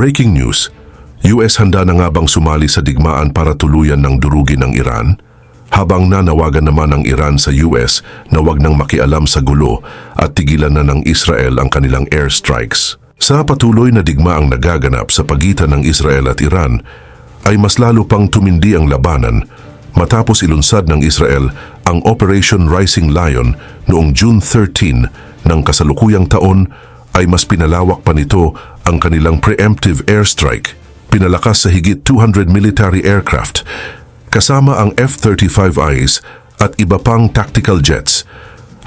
Breaking news, US handa na nga bang sumali sa digmaan para tuluyan ng durugin ng Iran? Habang nanawagan naman ang Iran sa US na wag nang makialam sa gulo at tigilan na ng Israel ang kanilang airstrikes. Sa patuloy na digmaang nagaganap sa pagitan ng Israel at Iran, ay mas lalo pang tumindi ang labanan matapos ilunsad ng Israel ang Operation Rising Lion noong June 13 ng kasalukuyang taon ay mas pinalawak pa nito ang kanilang preemptive airstrike, pinalakas sa higit 200 military aircraft, kasama ang F-35Is at iba pang tactical jets,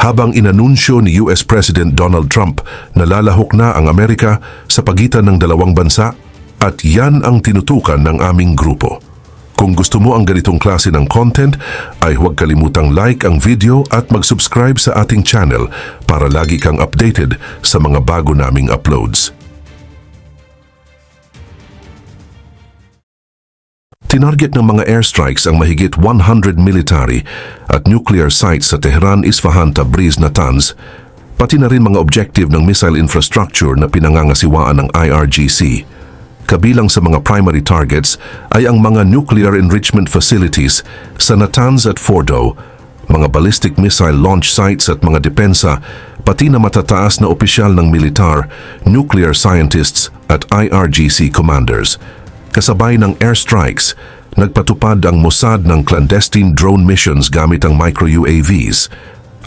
habang inanunsyo ni US President Donald Trump na lalahok na ang Amerika sa pagitan ng dalawang bansa at yan ang tinutukan ng aming grupo. Kung gusto mo ang ganitong klase ng content, ay huwag kalimutang like ang video at mag-subscribe sa ating channel para lagi kang updated sa mga bago naming uploads. Tinarget ng mga airstrikes ang mahigit 100 military at nuclear sites sa Tehran, Isfahan, Tabriz, Natanz, pati na rin mga objective ng missile infrastructure na pinangangasiwaan ng IRGC. Kabilang sa mga primary targets ay ang mga nuclear enrichment facilities sa Natanz at Fordow, mga ballistic missile launch sites at mga depensa, pati na matataas na opisyal ng militar, nuclear scientists at IRGC commanders. Kasabay ng airstrikes, nagpatupad ang Mossad ng clandestine drone missions gamit ang micro-UAVs.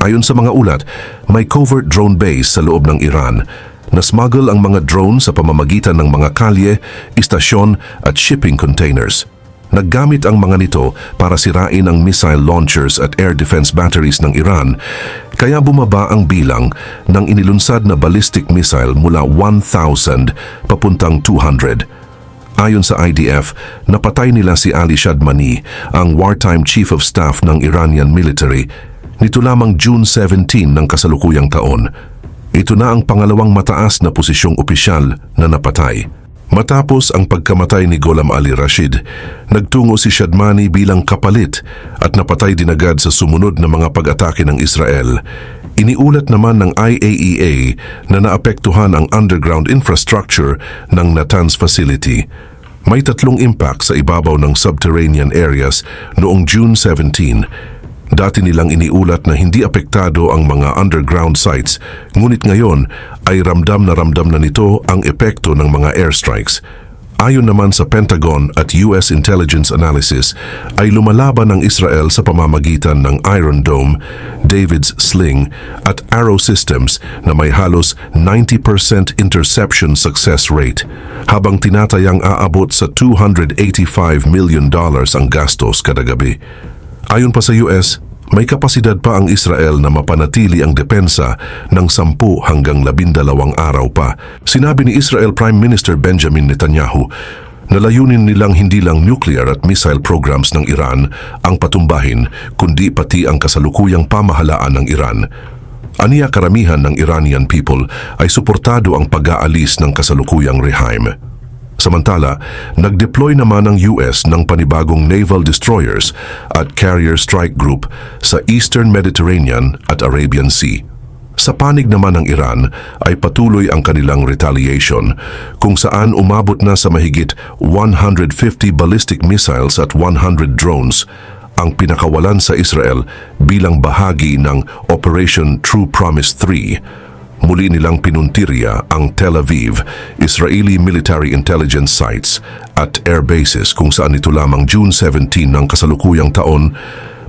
Ayon sa mga ulat, may covert drone base sa loob ng Iran. Nasmuggle ang mga drone sa pamamagitan ng mga kalye, istasyon at shipping containers. Naggamit ang mga nito para sirain ang missile launchers at air defense batteries ng Iran, kaya bumaba ang bilang ng inilunsad na ballistic missile mula 1,000 papuntang 200. Ayon sa IDF, napatay nila si Ali Shadmani, ang wartime chief of staff ng Iranian military, nito lamang June 17 ng kasalukuyang taon. Ito na ang pangalawang mataas na posisyong opisyal na napatay. Matapos ang pagkamatay ni Gholam Ali Rashid, nagtungo si Shadmani bilang kapalit at napatay din agad sa sumunod na mga pag-atake ng Israel. Iniulat naman ng IAEA na naapektuhan ang underground infrastructure ng Natanz facility. May 3 impact sa ibabaw ng subterranean areas noong June 17. Dati nilang iniulat na hindi apektado ang mga underground sites, ngunit ngayon ay ramdam na nito ang epekto ng mga airstrikes. Ayon naman sa Pentagon at US Intelligence Analysis, ay lumalaban ng Israel sa pamamagitan ng Iron Dome, David's Sling at Arrow systems na may halos 90% interception success rate, habang tinatayang aabot sa $285 million ang gastos kada gabi. Ayon pa sa US, may kapasidad pa ang Israel na mapanatili ang depensa ng 10 hanggang 12 araw pa. Sinabi ni Israel Prime Minister Benjamin Netanyahu na layunin nilang hindi lang nuclear at missile programs ng Iran ang patumbahin, kundi pati ang kasalukuyang pamahalaan ng Iran. Aniya karamihan ng Iranian people ay suportado ang pag-aalis ng kasalukuyang regime. Samantala, nag-deploy naman ang US ng panibagong naval destroyers at carrier strike group sa Eastern Mediterranean at Arabian Sea. Sa panig naman ng Iran ay patuloy ang kanilang retaliation, kung saan umabot na sa mahigit 150 ballistic missiles at 100 drones ang pinakawalan sa Israel bilang bahagi ng Operation True Promise 3. Muli nilang pinuntirya ang Tel Aviv, Israeli military intelligence sites at air bases kung saan ito lamang June 17 ng kasalukuyang taon,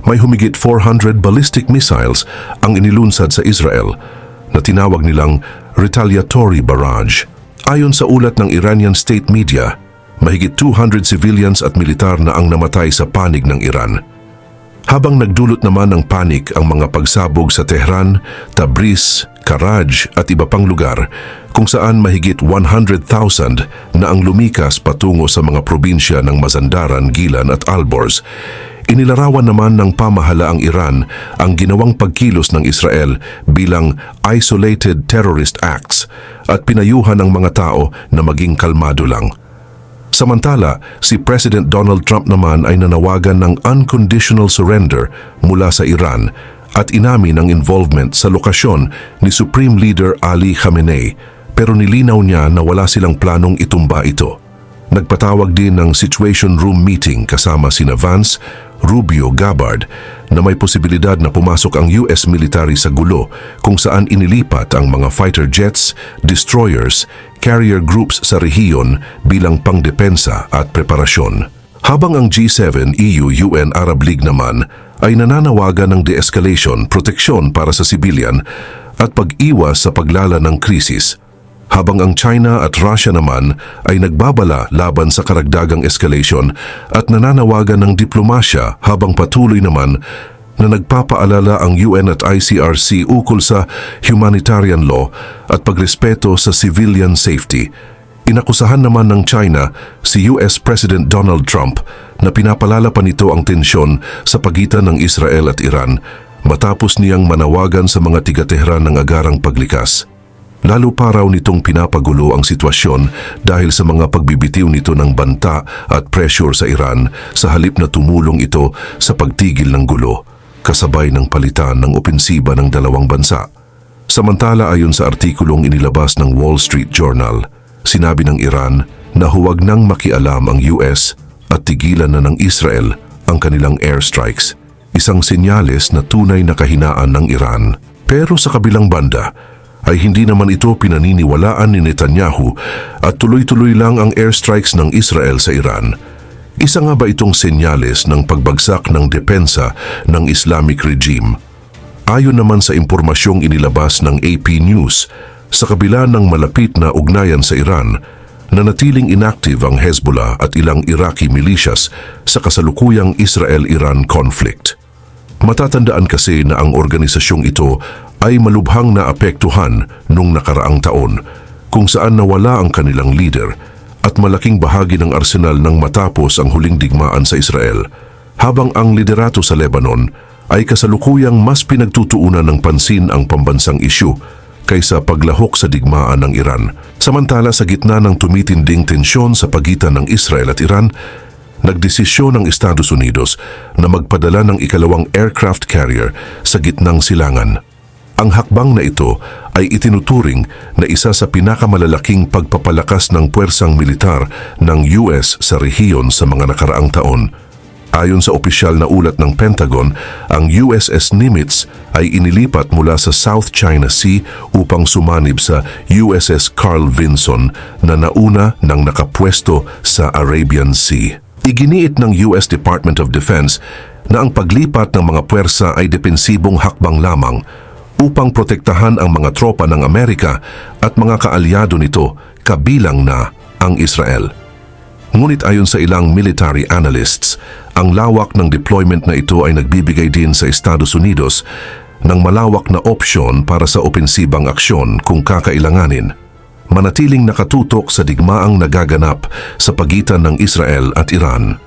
may humigit 400 ballistic missiles ang inilunsad sa Israel na tinawag nilang retaliatory barrage. Ayon sa ulat ng Iranian state media, mahigit 200 civilians at militar na ang namatay sa panig ng Iran. Habang nagdulot naman ng panik ang mga pagsabog sa Tehran, Tabriz, Karaj at iba pang lugar kung saan mahigit 100,000 na ang lumikas patungo sa mga probinsya ng Mazandaran, Gilan at Alborz. Inilarawan naman ng pamahalaang Iran ang ginawang pagkilos ng Israel bilang isolated terrorist acts at pinayuhan ang mga tao na maging kalmado lang. Samantala, si President Donald Trump naman ay nanawagan ng unconditional surrender mula sa Iran at inamin ang involvement sa lokasyon ni Supreme Leader Ali Khamenei pero nilinaw niya na wala silang planong itumba ito. Nagpatawag din ng Situation Room meeting kasama sina Vance, Rubio, Gabbard na may posibilidad na pumasok ang US military sa gulo kung saan inilipat ang mga fighter jets, destroyers, carrier groups sa rehiyon bilang pangdepensa at preparasyon. Habang ang G7, EU, UN, Arab League naman ay nananawagan ng de-escalation, proteksyon para sa sibilyan at pag-iwas sa paglala ng krisis. Habang ang China at Russia naman ay nagbabala laban sa karagdagang escalation at nananawagan ng diplomasya habang patuloy naman na nagpapaalala ang UN at ICRC ukol sa humanitarian law at pagrespeto sa civilian safety. Inakusahan naman ng China si US President Donald Trump na pinapalala pa nito ang tensyon sa pagitan ng Israel at Iran matapos niyang manawagan sa mga tiga-Tehran ng agarang paglikas. Lalo pa raw nitong pinapagulo ang sitwasyon dahil sa mga pagbibitiw nito ng banta at pressure sa Iran sa halip na tumulong ito sa pagtigil ng gulo, kasabay ng palitan ng opensiba ng dalawang bansa. Samantala ayon sa artikulong inilabas ng Wall Street Journal, sinabi ng Iran na huwag nang makialam ang US at tigilan na ng Israel ang kanilang airstrikes, isang senyales na tunay na kahinaan ng Iran. Pero sa kabilang banda, ay hindi naman ito pinaniniwalaan ni Netanyahu at tuloy-tuloy lang ang airstrikes ng Israel sa Iran. Isa nga ba itong senyales ng pagbagsak ng depensa ng Islamic regime? Ayon naman sa impormasyong inilabas ng AP News, sa kabila ng malapit na ugnayan sa Iran, nanatiling inactive ang Hezbollah at ilang Iraqi militias sa kasalukuyang Israel-Iran conflict. Matatandaan kasi na ang organisasyong ito ay malubhang naapektuhan nung nakaraang taon kung saan nawala ang kanilang leader at malaking bahagi ng arsenal nang matapos ang huling digmaan sa Israel, habang ang liderato sa Lebanon ay kasalukuyang mas pinagtutuunan ng pansin ang pambansang isyu kaysa paglahok sa digmaan ng Iran. Samantala sa gitna ng tumitinding tensyon sa pagitan ng Israel at Iran, nagdesisyon ng Estados Unidos na magpadala ng ikalawang aircraft carrier sa gitnang silangan. Ang hakbang na ito ay itinuturing na isa sa pinakamalalaking pagpapalakas ng puwersang militar ng US sa rehiyon sa mga nakaraang taon. Ayon sa opisyal na ulat ng Pentagon, ang USS Nimitz ay inilipat mula sa South China Sea upang sumanib sa USS Carl Vinson na nauna nang nakapwesto sa Arabian Sea. Iginiit ng US Department of Defense na ang paglipat ng mga puwersa ay depensibong hakbang lamang upang protektahan ang mga tropa ng Amerika at mga kaalyado nito, kabilang na ang Israel. Ngunit ayon sa ilang military analysts, ang lawak ng deployment na ito ay nagbibigay din sa Estados Unidos ng malawak na opsyon para sa opensibang aksyon kung kakailanganin. Manatiling nakatutok sa digmaang nagaganap sa pagitan ng Israel at Iran.